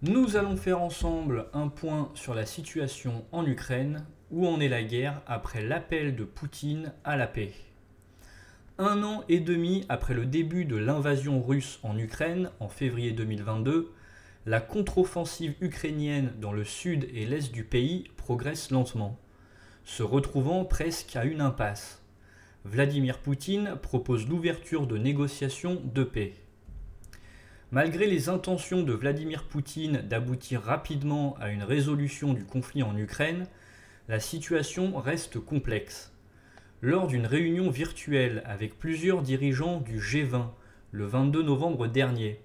Nous allons faire ensemble un point sur la situation en Ukraine, où en est la guerre après l'appel de Poutine à la paix. 1 an et demi après le début de l'invasion russe en Ukraine en février 2022, la contre-offensive ukrainienne dans le sud et l'est du pays progresse lentement, se retrouvant presque à une impasse. Vladimir Poutine propose l'ouverture de négociations de paix. Malgré les intentions de Vladimir Poutine d'aboutir rapidement à une résolution du conflit en Ukraine, la situation reste complexe. Lors d'une réunion virtuelle avec plusieurs dirigeants du G20 le 22 novembre dernier,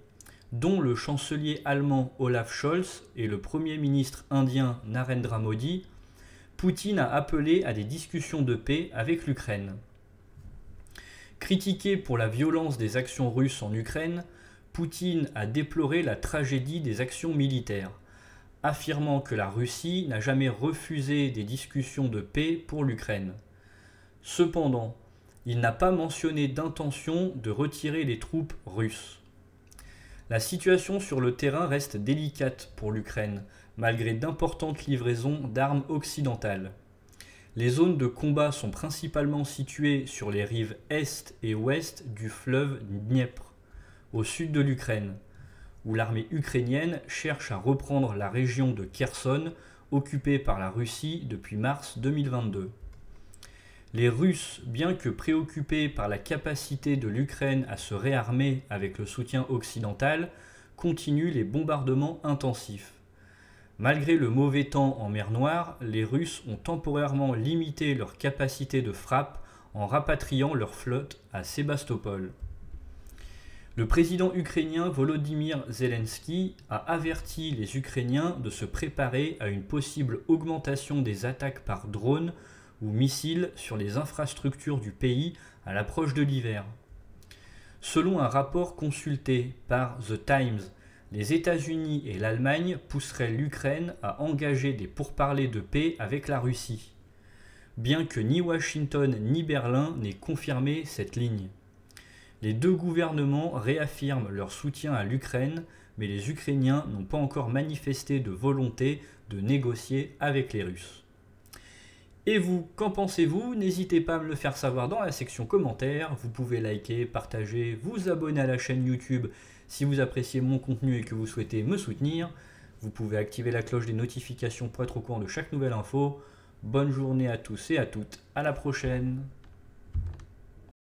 dont le chancelier allemand Olaf Scholz et le premier ministre indien Narendra Modi, Poutine a appelé à des discussions de paix avec l'Ukraine. Critiqué pour la violence des actions russes en Ukraine, Poutine a déploré la tragédie des actions militaires, affirmant que la Russie n'a jamais refusé des discussions de paix pour l'Ukraine. Cependant, il n'a pas mentionné d'intention de retirer les troupes russes. La situation sur le terrain reste délicate pour l'Ukraine, malgré d'importantes livraisons d'armes occidentales. Les zones de combat sont principalement situées sur les rives est et ouest du fleuve Dniepr, au sud de l'Ukraine, où l'armée ukrainienne cherche à reprendre la région de Kherson, occupée par la Russie depuis mars 2022. Les Russes, bien que préoccupés par la capacité de l'Ukraine à se réarmer avec le soutien occidental, continuent les bombardements intensifs. Malgré le mauvais temps en mer Noire, les Russes ont temporairement limité leur capacité de frappe en rapatriant leur flotte à Sébastopol. Le président ukrainien Volodymyr Zelensky a averti les Ukrainiens de se préparer à une possible augmentation des attaques par drone ou missiles sur les infrastructures du pays à l'approche de l'hiver. Selon un rapport consulté par The Times, les États-Unis et l'Allemagne pousseraient l'Ukraine à engager des pourparlers de paix avec la Russie, bien que ni Washington ni Berlin n'aient confirmé cette ligne. Les deux gouvernements réaffirment leur soutien à l'Ukraine, mais les Ukrainiens n'ont pas encore manifesté de volonté de négocier avec les Russes. Et vous, qu'en pensez-vous? N'hésitez pas à me le faire savoir dans la section commentaires. Vous pouvez liker, partager, vous abonner à la chaîne YouTube si vous appréciez mon contenu et que vous souhaitez me soutenir. Vous pouvez activer la cloche des notifications pour être au courant de chaque nouvelle info. Bonne journée à tous et à toutes, à la prochaine!